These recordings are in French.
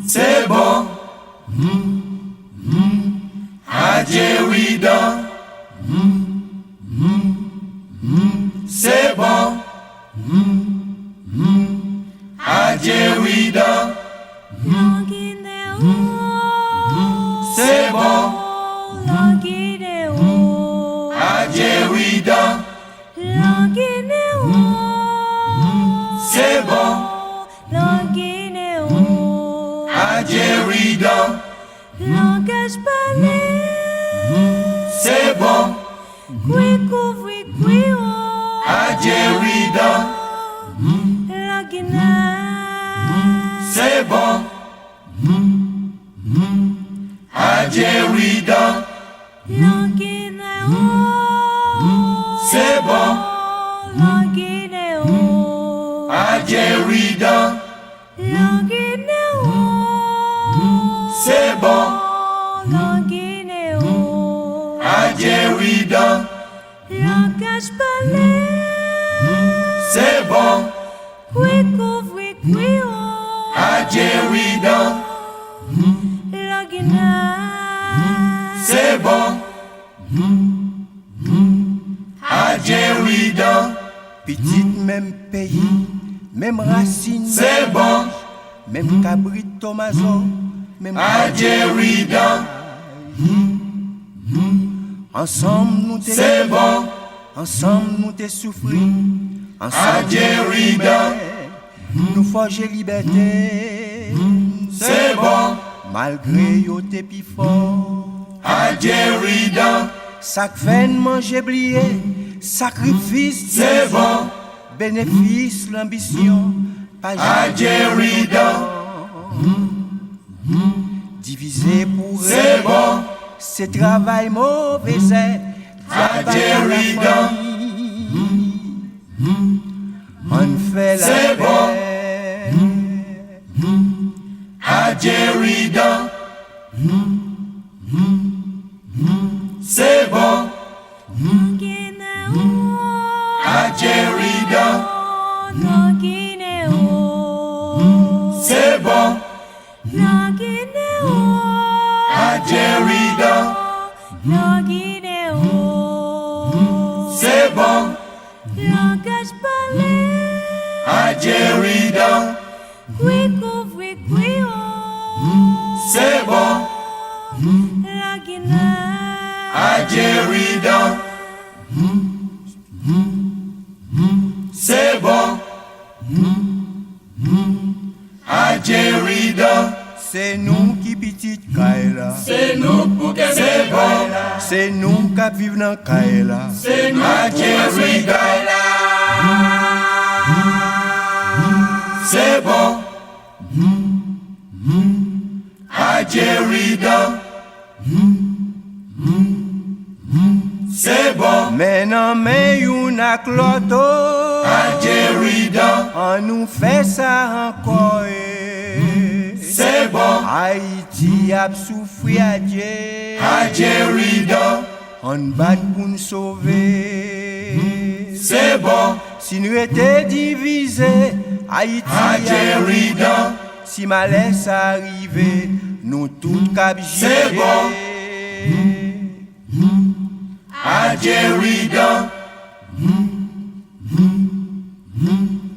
C'est bon, Adjerida. C'est bon, Adjerida. C'est bon, Adjerida. C'est bon, Adjerida. Langage parlé, C'est bon, Adjerida. la Guinée. C'est bon, Adjerida. C'est bon, Adjerida. C'est bon, Adjerida. Langage parlé, C'est bon, Adjerida. la Guinée. C'est bon, Adjerida. Petite même pays, même racine, C'est bon, même cabrit Tomaso, même Adjerida. ensemble nous t'es C'est bon, ensemble nous t'es souffri, ensemble Adjerida. nous forger liberté. C'est bon, Malgré yo t'es pi fort, Adjerida. sac fait manger blié, sacrifice C'est bon, bénéfice l'ambition, pas Adjerida. divisé pour C'est bon, c'est travail mauvais, Adjerida. on fait la C'est bon. paix. Adjerida. C'est bon, Adjerida. C'est bon, Adjerida. C'est bon, Langage parlé, Adjerida. C'est bon, la Guinée. Adjerida. C'est bon, Adjerida. C'est nous qui petite Kaila, C'est nous pour que c'est bon, c'est nous qui vivons dans Kaila. c'est nous Adjerida. C'est bon, Adjerida. C'est bon, Mais non, mais yon a cloto, Adjerida. on nous fait ça encore. C'est bon, Haïti a souffri à Dieu, Adjerida. on bat pour nous sauver. C'est bon, Si nous étions divisés, Haïti Adjerida. si malaise arrivé, nous tous cap C'est bon. Adjerida.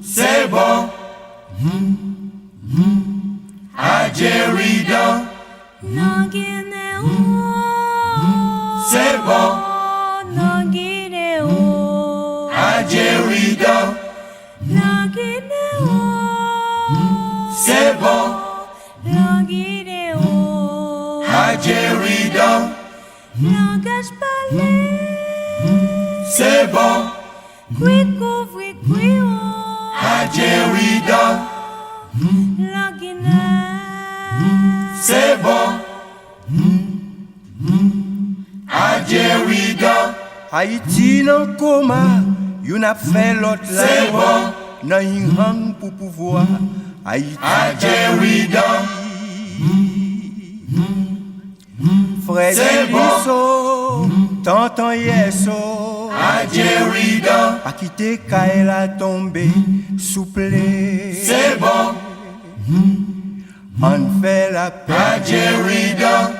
C'est bon, Adjerida. C'est bon, Adjerida. C'est bon, Adjerida. Langage parlé, C'est bon, Adjerida. la Guinée. C'est bon, Adjerida. Haïti dans coma, yon a fait l'autre C'est bon, dans une rang pour pouvoir. Haïti, Adjerida. frère C'est bon. Eliso, tonton Yeso, Adjerida. pas quitter Kaila tomber, souple. C'est on fait la paix. Adjerida,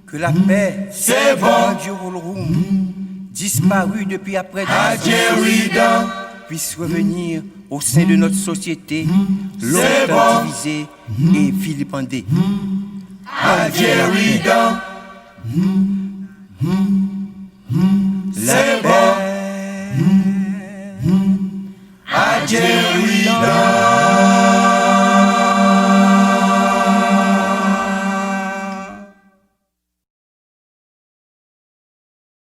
Que la paix, c'est bon. du room, disparu depuis après Adjerida, puisse revenir au sein de notre société, C'est longtemps bon. divisée et vilipendée. Adjerida, La c'est paix, bon. Adjerida.